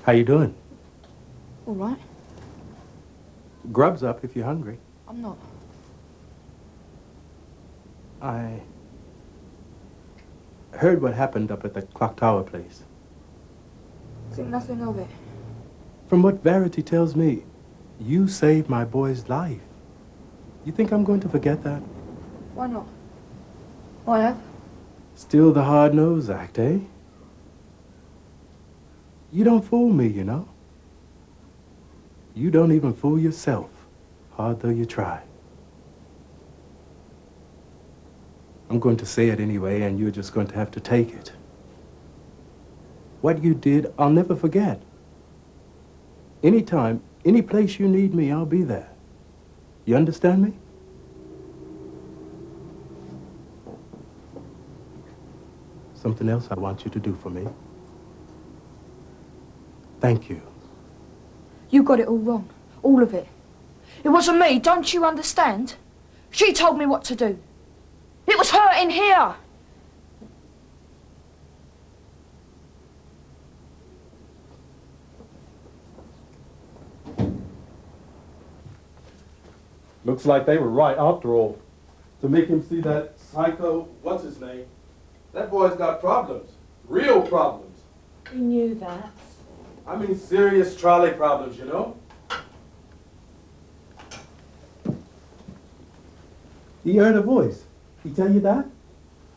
How you doing? All right. Grub's up if you're hungry. I'm not. I heard what happened up at the clock tower place. Think nothing of it. From what Verity tells me, you saved my boy's life. You think I'm going to forget that? Why not? I have. Still the hard-nosed act, eh? You don't fool me, you know. You don't even fool yourself, hard though you try. I'm going to say it anyway, and you're just going to have to take it. What you did, I'll never forget. Anytime, any place you need me, I'll be there. You understand me? Something else I want you to do for me. Thank you. You got it all wrong. All of it. It wasn't me, don't you understand? She told me what to do. It was her in here. Looks like they were right after all. To make him see that psycho, what's his name? That boy's got problems. Real problems. We knew that. I mean serious trolley problems, you know? He heard a voice. He tell you that?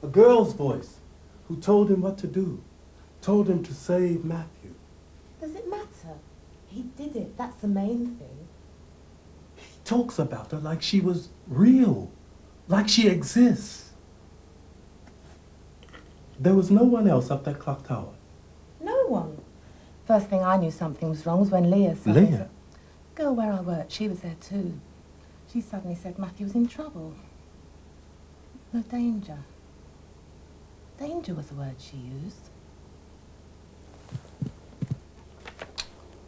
A girl's voice who told him what to do. Told him to save Matthew. Does it matter? He did it. That's the main thing. He talks about her like she was real. Like she exists. There was no one else up that clock tower. No one. First thing I knew something was wrong was when Leah said... Leah? The girl where I worked, she was there too. She suddenly said Matthew was in trouble. No danger. Danger was the word she used.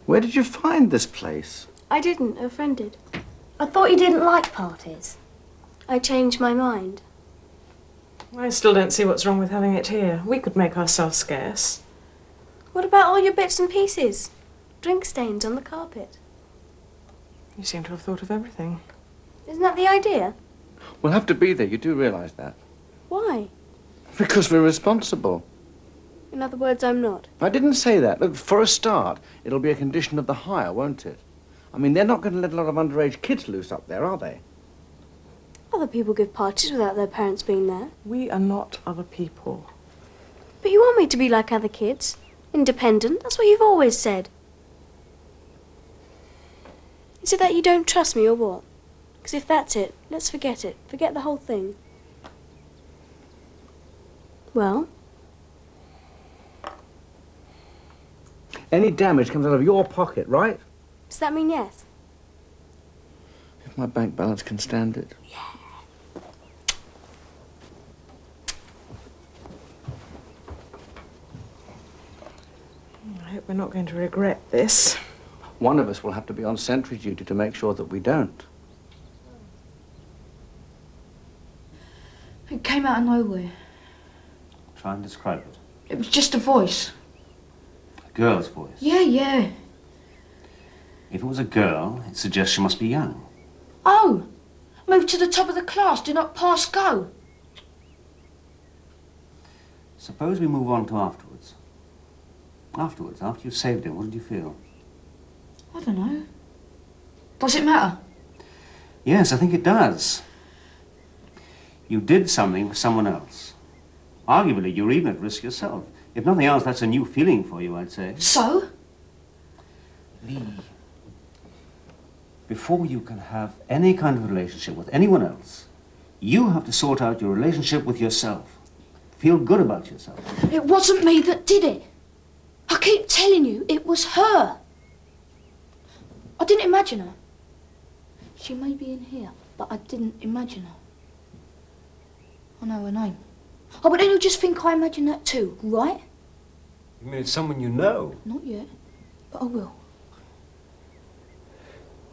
Where did you find this place? I didn't. A friend did. I thought you didn't like parties. I changed my mind. I still don't see what's wrong with having it here. We could make ourselves scarce. What about all your bits and pieces? Drink stains on the carpet. You seem to have thought of everything. Isn't that the idea? We'll have to be there, you do realise that. Why? Because we're responsible. In other words, I'm not. I didn't say that. Look, for a start, it'll be a condition of the hire, won't it? I mean, they're not going to let a lot of underage kids loose up there, are they? Other people give parties without their parents being there. We are not other people. But you want me to be like other kids. Independent. That's what you've always said. Is it that you don't trust me or what? Because if that's it, let's forget it. Forget the whole thing. Well? Any damage comes out of your pocket, right? Does that mean yes? If my bank balance can stand it. Yeah. I hope we're not going to regret this. One of us will have to be on sentry duty to make sure that we don't. It came out of nowhere. Try and describe it. It was just a voice. A girl's voice. Yeah. If it was a girl, it suggests she must be young. Oh! Move to the top of the class. Do not pass go. Suppose we move on to afterwards. Afterwards, after you've saved him, what did you feel? I don't know. Does it matter? Yes, I think it does. You did something for someone else. Arguably, you're even at risk yourself. If nothing else, that's a new feeling for you, I'd say. So? Lee, before you can have any kind of relationship with anyone else, you have to sort out your relationship with yourself. Feel good about yourself. It wasn't me that did it. I keep telling you, it was her. I didn't imagine her. She may be in here, but I didn't imagine her. I know her name. Oh, but then you'll just think I imagine that too, right? You mean it's someone you know? Not yet, but I will.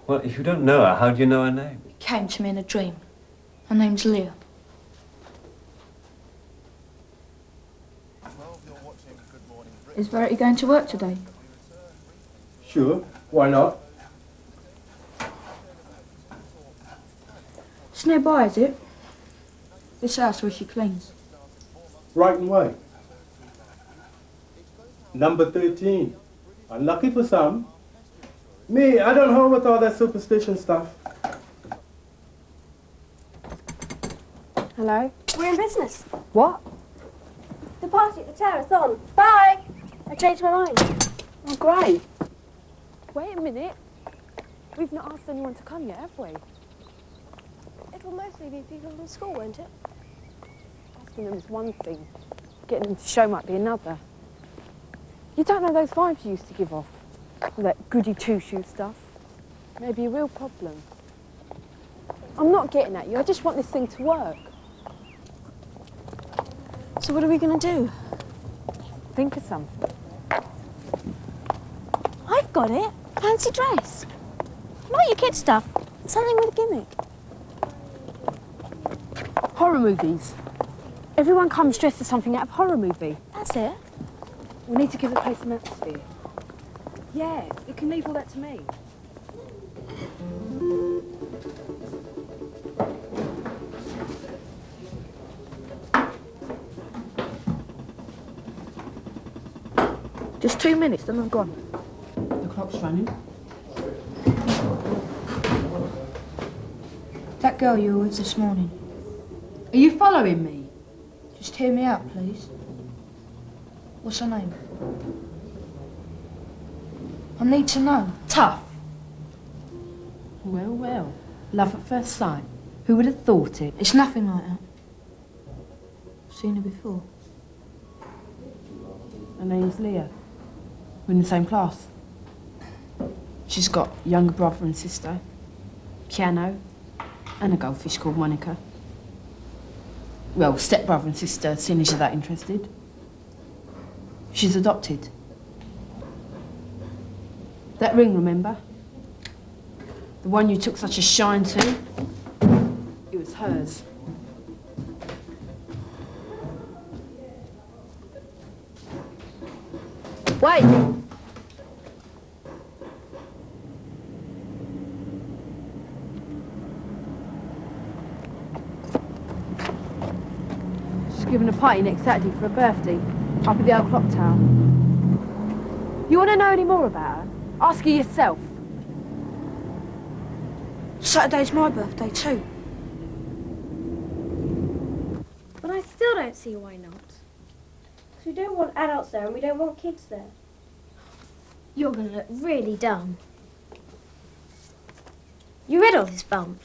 Well, if you don't know her, how do you know her name? It came to me in a dream. Her name's Leah. Is Verity going to work today? Sure, why not? It's nearby, is it? This house where she cleans. Right and way. Number 13. Unlucky for some. Me, I don't hold with all that superstition stuff. Hello? We're in business. What? The party at the terrace on. Bye! I changed my mind. Oh, great. Wait a minute. We've not asked anyone to come yet, have we? It will mostly be people from school, won't it? Asking them is one thing. Getting them to show might be another. You don't know those vibes you used to give off? All that goody two-shoe stuff. Maybe a real problem. I'm not getting at you. I just want this thing to work. So what are we going to do? Think of something. I've got it. Fancy dress. Not your kid stuff. Something with a gimmick. Horror movies. Everyone comes dressed as something out of a horror movie. That's it. We need to give the place an atmosphere. Yeah, you can leave all that to me. Just 2 minutes, then I'm gone. The clock's running. That girl you were with this morning. Are you following me? Just hear me out, please. What's her name? I need to know. Tough. Well, well. Love at first sight. Who would have thought it? It's nothing like that. I've seen her before. Her name's Leah. We're in the same class. She's got a younger brother and sister, piano, and a goldfish called Monica. Well, step-brother and sister, seeing as you're that interested. She's adopted. That ring, remember? The one you took such a shine to? It was hers. Wait! She's giving a party next Saturday for her birthday, up at the old clock tower. You want to know any more about her? Ask her yourself. Saturday's my birthday too. But I still don't see why not. Because we don't want adults there and we don't want kids there. You're going to look really dumb. You read all this, Bump?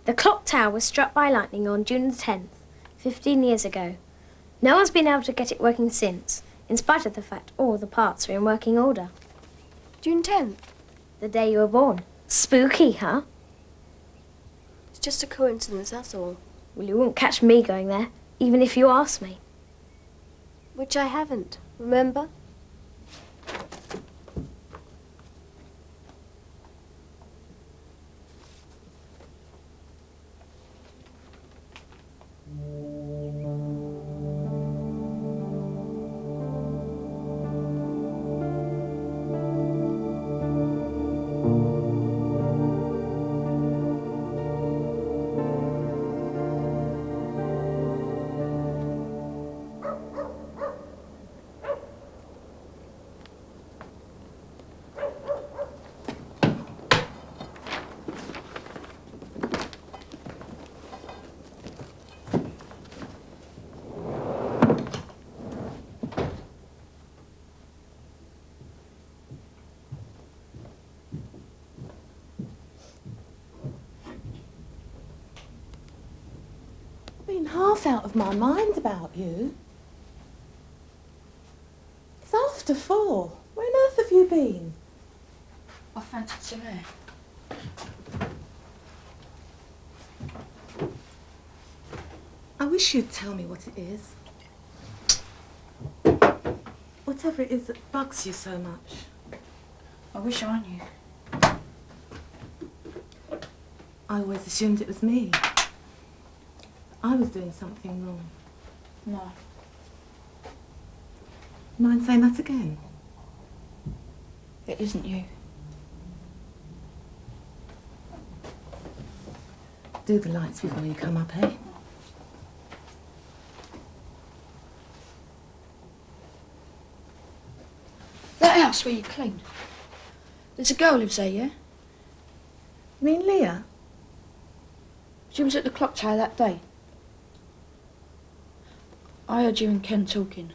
The clock tower was struck by lightning on June the 10th, 15 years ago. No one's been able to get it working since, in spite of the fact all the parts are in working order. June 10th. The day you were born. Spooky, huh? It's just a coincidence, that's all. Well, you won't catch me going there, even if you asked me. Which I haven't, remember? Been half out of my mind about you. It's after 4. Where on earth have you been? I fancied some air. I wish you'd tell me what it is. Whatever it is that bugs you so much. I wish I knew. I always assumed it was me. I was doing something wrong. No. Mind saying that again? It isn't you. Do the lights before you come up, eh? That house where you clean. There's a girl lives there, yeah? You mean Leah? She was at the clock tower that day. I heard you and Ken talking.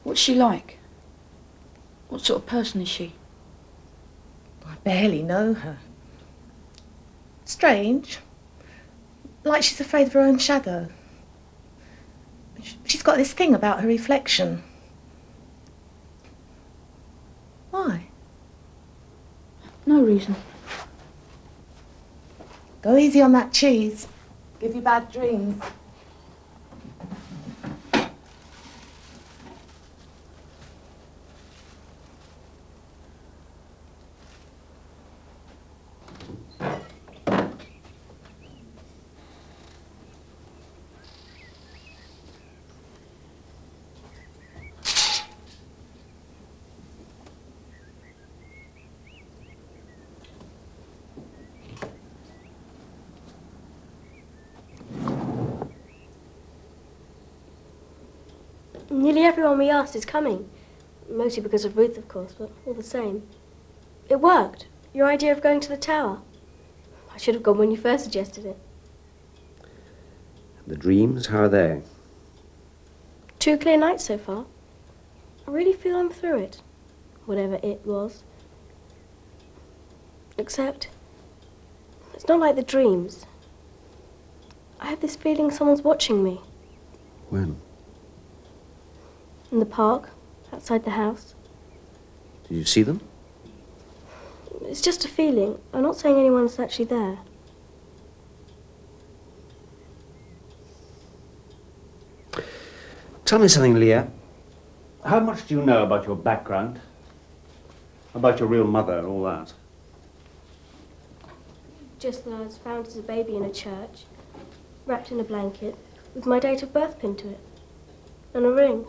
What's she like? What sort of person is she? I barely know her. Strange. Like she's afraid of her own shadow. She's got this thing about her reflection. Why? No reason. Go easy on that cheese. Give you bad dreams. Nearly everyone we asked is coming. Mostly because of Ruth, of course, but all the same. It worked. Your idea of going to the tower. I should have gone when you first suggested it. The dreams, how are they? 2 clear nights so far. I really feel I'm through it. Whatever it was. Except, it's not like the dreams. I have this feeling someone's watching me. When? In the park, outside the house. Did you see them? It's just a feeling. I'm not saying anyone's actually there. Tell me something, Leah. How much do you know about your background? About your real mother, all that? Just that I was found as a baby in a church, wrapped in a blanket, with my date of birth pinned to it. And a ring.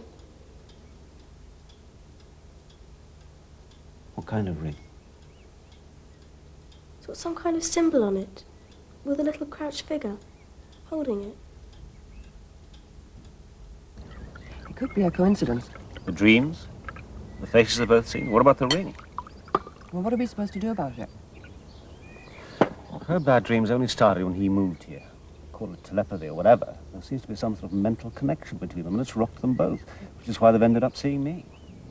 What kind of ring? It's got some kind of symbol on it, with a little crouched figure, holding it. It could be a coincidence. The dreams? The faces they've both seen? What about the ring? Well, what are we supposed to do about it? Well, her bad dreams only started when he moved here. Call it telepathy or whatever. There seems to be some sort of mental connection between them, and it's rocked them both, which is why they've ended up seeing me.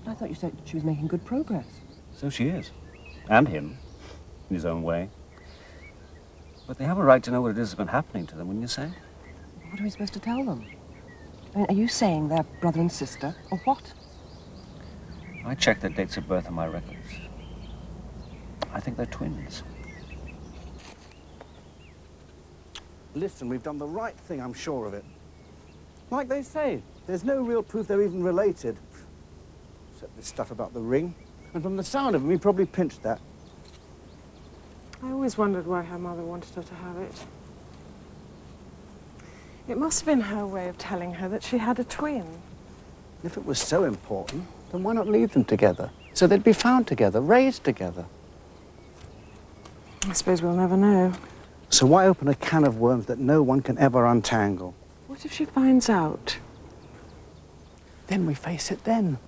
I thought you said she was making good progress. So she is. And him, in his own way. But they have a right to know what it is that's been happening to them, wouldn't you say? What are we supposed to tell them? I mean, are you saying they're brother and sister, or what? I checked their dates of birth on my records. I think they're twins. Listen, we've done the right thing, I'm sure of it. Like they say, there's no real proof they're even related. Except this stuff about the ring. And from the sound of it, we probably pinched that. I always wondered why her mother wanted her to have it. It must have been her way of telling her that she had a twin. If it was so important, then why not leave them together? So they'd be found together, raised together. I suppose we'll never know. So why open a can of worms that no one can ever untangle? What if she finds out? Then we face it then.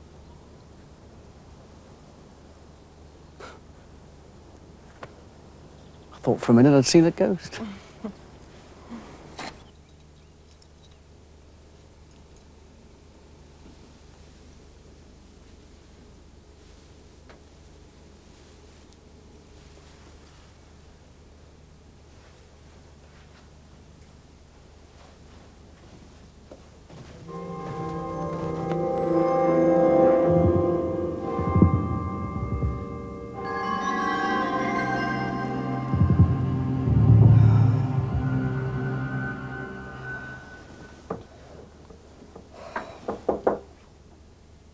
I thought for a minute I'd seen a ghost.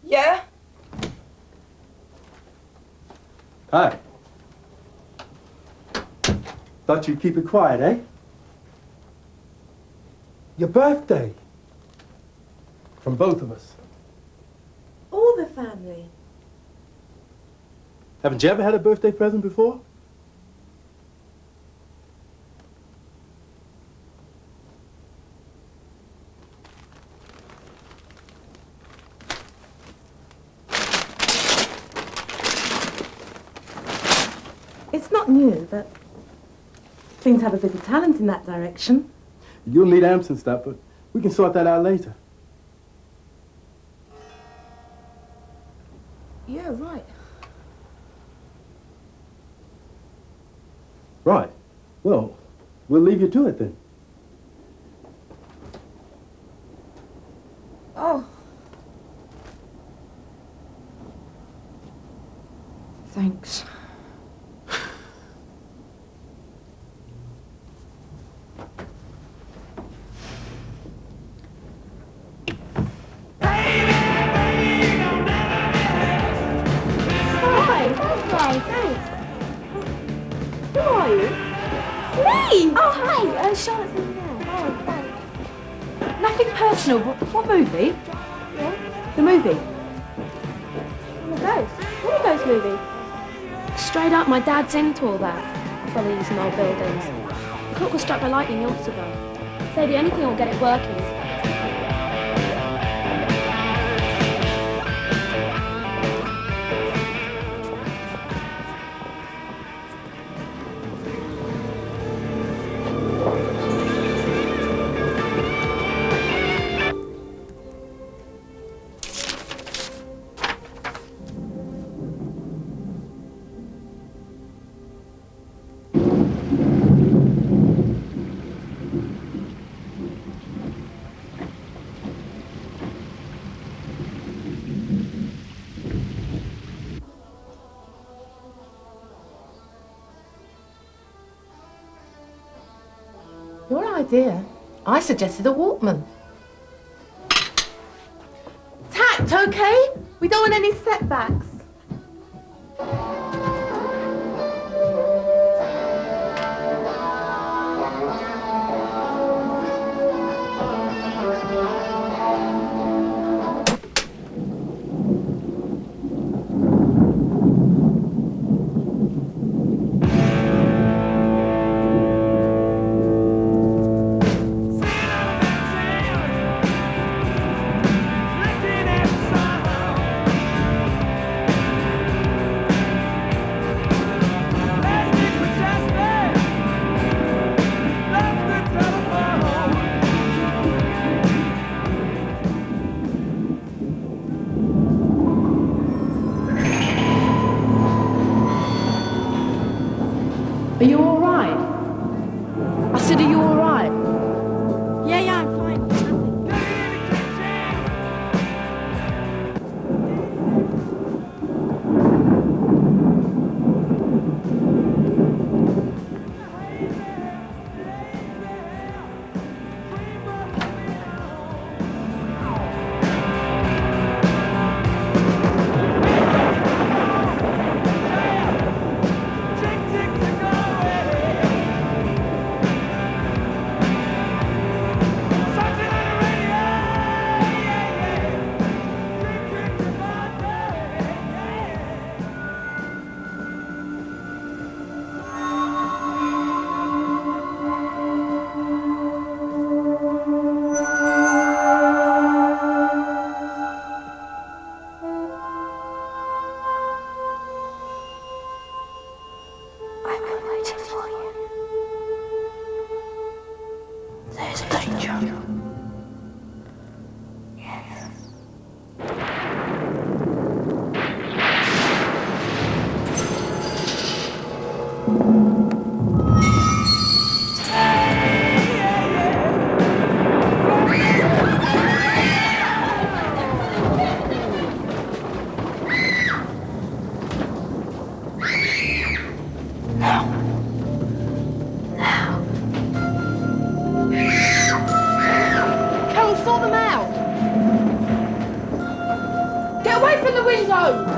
Yeah? Hi. Thought you'd keep it quiet, eh? Your birthday. From both of us. All all the family. Haven't you ever had a birthday present before? It's not new, but seems to have a bit of talent in that direction. You'll need amps and stuff, but we can sort that out later. Yeah, right. Right. Well, we'll leave you to it then. Oh. Thanks. Who are you? Me! Oh, hi. Charlotte's in there. Oh, thanks. Nothing personal. What movie? What? The movie. The ghost. What ghost movie? Straight up, my dad's into all that. Follow using old buildings. The clock was struck by lightning yonks ago. Say the only thing will get it working. Your idea? I suggested a Walkman. Tact, okay? We don't want any setbacks. Are you all right? I said, are you all right? Yeah, I'm fine. Carol, sort them out! Get away from the window!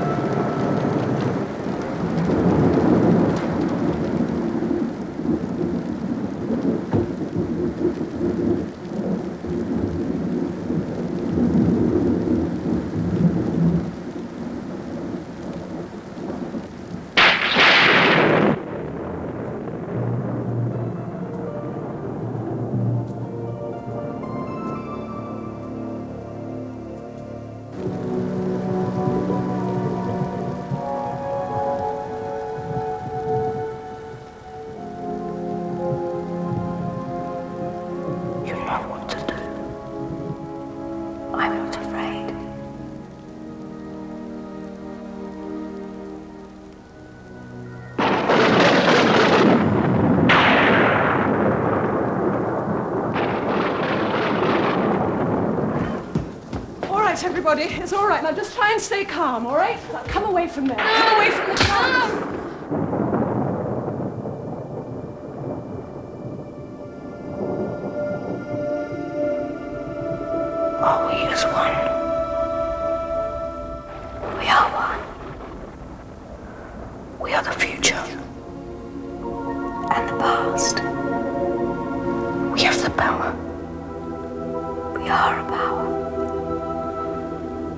everybody. It's all right. Now just try and stay calm, all right? Now, come away from there. Come away from the car. Are we as one? We are one. We are the future and the past. We have the power. We are a power.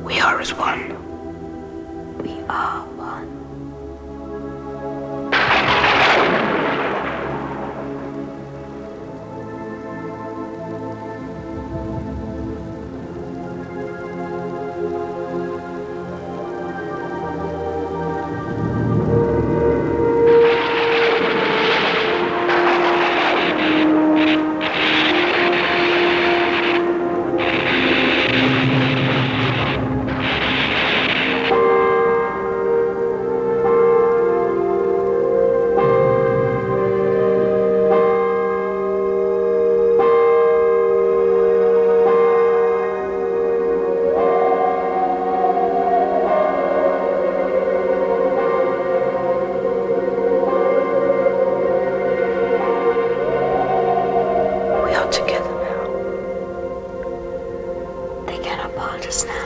We are as one. We are one. We are together now. They cannot part us now.